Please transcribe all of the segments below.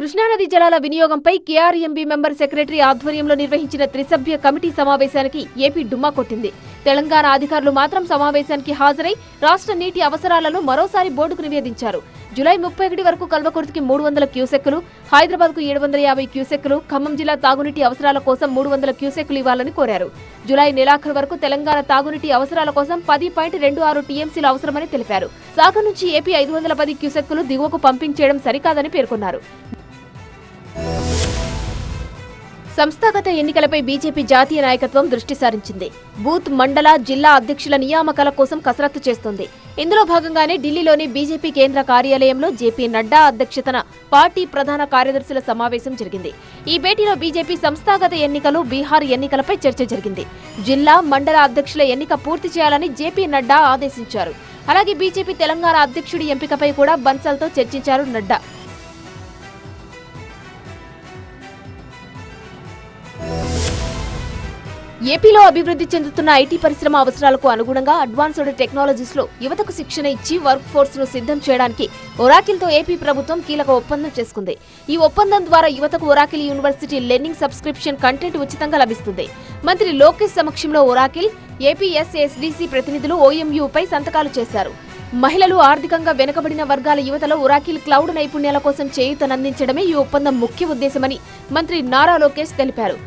కృష్ణానది జలాల వినియోగంపై కేఆర్ఎంబీ మెంబర్ సెక్రటరీ ఆధ్వర్యంలో నిర్వహించిన త్రిసభ్య కమిటీ సమావేశానికి ఏపీ డుమ్మా కొట్టింది. తెలంగాణ అధికారులు మాత్రం సమావేశానికి హాజరై రాష్ట్ర నీటి అవసరాలను మరోసారి బోర్డుకు నివేదించారు. జూలై 31 వరకు కల్వకుర్తికి 300 క్యూసెక్కులు, హైదరాబాద్కు 750 క్యూసెక్కులు, ఖమ్మం జిల్లా తాగునీటి అవసరాల కోసం 300 క్యూసెక్కులు ఇవ్వాలని కోరారు. జూలై నెలాఖరు వరకు తెలంగాణ తాగునీటి అవసరాల కోసం 10.26 టీఎంసీలు అవసరమని తెలిపారు. సాగర్ నుంచి ఏపీ 510 క్యూసెక్కులు దిగువకు పంపింగ్ చేయడం సరికాదని పేర్కొన్నారు. సంస్థాగత ఎన్నికలపై బీజేపీ జాతీయ నాయకత్వం దృష్టి సారించింది. బూత్, మండల, జిల్లా అధ్యక్షుల నియామకాల కోసం కసరత్తు చేస్తోంది. ఇందులో భాగంగానే ఢిల్లీలోని బీజేపీ కేంద్ర కార్యాలయంలో జేపీ నడ్డా అధ్యక్షతన పార్టీ ప్రధాన కార్యదర్శుల సమావేశం జరిగింది. ఈ భేటీలో బీజేపీ సంస్థాగత ఎన్నికలు, బీహార్ ఎన్నికలపై చర్చ జరిగింది. జిల్లా, మండల అధ్యక్షుల ఎన్నిక పూర్తి చేయాలని జేపీ నడ్డా ఆదేశించారు. అలాగే బీజేపీ తెలంగాణ అధ్యక్షుడి ఎంపికపై కూడా బన్సల్తో చర్చించారు నడ్డా. ఏపీలో అభివృద్ధి చెందుతున్న ఐటీ పరిశ్రమ అవసరాలకు అనుగుణంగా అడ్వాన్స్డ్ టెక్నాలజీస్ లో యువతకు శిక్షణ ఇచ్చి వర్క్ ఫోర్స్ ను సిద్ధం చేయడానికి ఒరాకిల్తో ఏపీ ప్రభుత్వం కీలక ఒప్పందం చేసుకుంది. ఈ ఒప్పందం ద్వారా యువతకు Oracle university learning subscription content ఉచితంగా లభిస్తుంది. మంత్రి లోకేష్ సమక్షంలో ఒరాకిల్, ఏపీఎస్ఎస్డీసీ ప్రతినిధులు ఓఎంయూపై సంతకాలు చేశారు. మహిళలు, ఆర్థికంగా వెనుకబడిన వర్గాల యువతలో ఒరాకిల్ క్లౌడ్ నైపుణ్యాల కోసం చేయూతనందించడమే ఈ ఒప్పందం ముఖ్య ఉద్దేశమని మంత్రి నారా లోకేష్ తెలిపారు.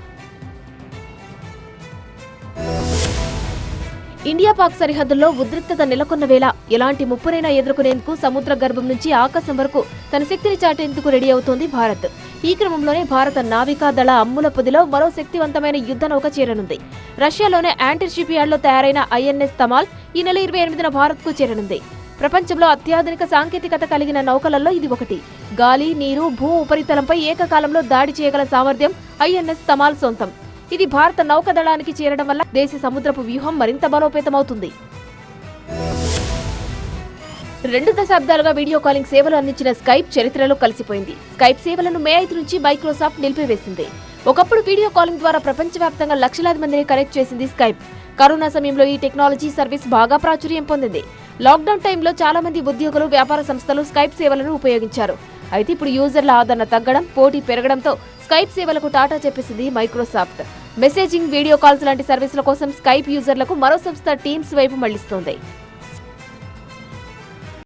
ఇండియా పాక్ సరిహద్దుల్లో ఉద్రిక్తత నెలకొన్న వేళ ఎలాంటి ముప్పునైనా ఎదుర్కొనేందుకు సముద్ర గర్భం నుంచి ఆకాశం వరకు తన శక్తిని చాటేందుకు రెడీ అవుతోంది భారత్. ఈ క్రమంలోనే భారత నావికా దళ అమ్ముల పొదిలో మరో శక్తివంతమైన యుద్ధ నౌక చేరనుంది. రష్యాలోనే యాంటర్ షిప్ యార్డ్లో తయారైన ఐఎన్ఎస్ తమాల్ ఈ నెల 28న భారత్కు చేరనుంది. ప్రపంచంలో అత్యాధునిక సాంకేతికత కలిగిన నౌకలలో ఇది ఒకటి. గాలి, నీరు, భూ ఉపరితలంపై ఏకకాలంలో దాడి చేయగల సామర్థ్యం ఐఎన్ఎస్ తమాల్ సొంతం. ఇది భారత నౌకాదళానికి చేరడం వల్ల దేశ సముద్రపు వ్యూహం మరింత బలోపేతమవుతుంది. 2 దశాబ్దాలుగా వీడియో కాలింగ్ సేవలు అందించిన స్కైప్ చరిత్రలో కలిసిపోయింది. స్కైప్ సేవలను మే 5 నుంచి మైక్రోసాఫ్ట్ నిలిపివేసింది. ఒకప్పుడు వీడియో కాలింగ్ ద్వారా ప్రపంచవ్యాప్తంగా లక్షలాది మందిని కనెక్ట్ చేసింది స్కైప్. కరోనా సమయంలో ఈ టెక్నాలజీ సర్వీస్ బాగా ప్రాచుర్యం పొందింది. లాక్డౌన్ టైంలో చాలా మంది ఉద్యోగులు, వ్యాపార సంస్థలు స్కైప్ సేవలను ఉపయోగించారు. అయితే ఇప్పుడు యూజర్ల ఆదరణ తగ్గడం, పోటీ పెరగడంతో స్కైప్ సేవలకు టాటా చెప్పేసింది మైక్రోసాఫ్ట్. మెసేజింగ్, వీడియో కాల్స్ లాంటి సర్వీసుల కోసం స్కైప్ యూజర్లకు మరో సంస్థ టీమ్స్ వైపు మళ్లిస్తోంది.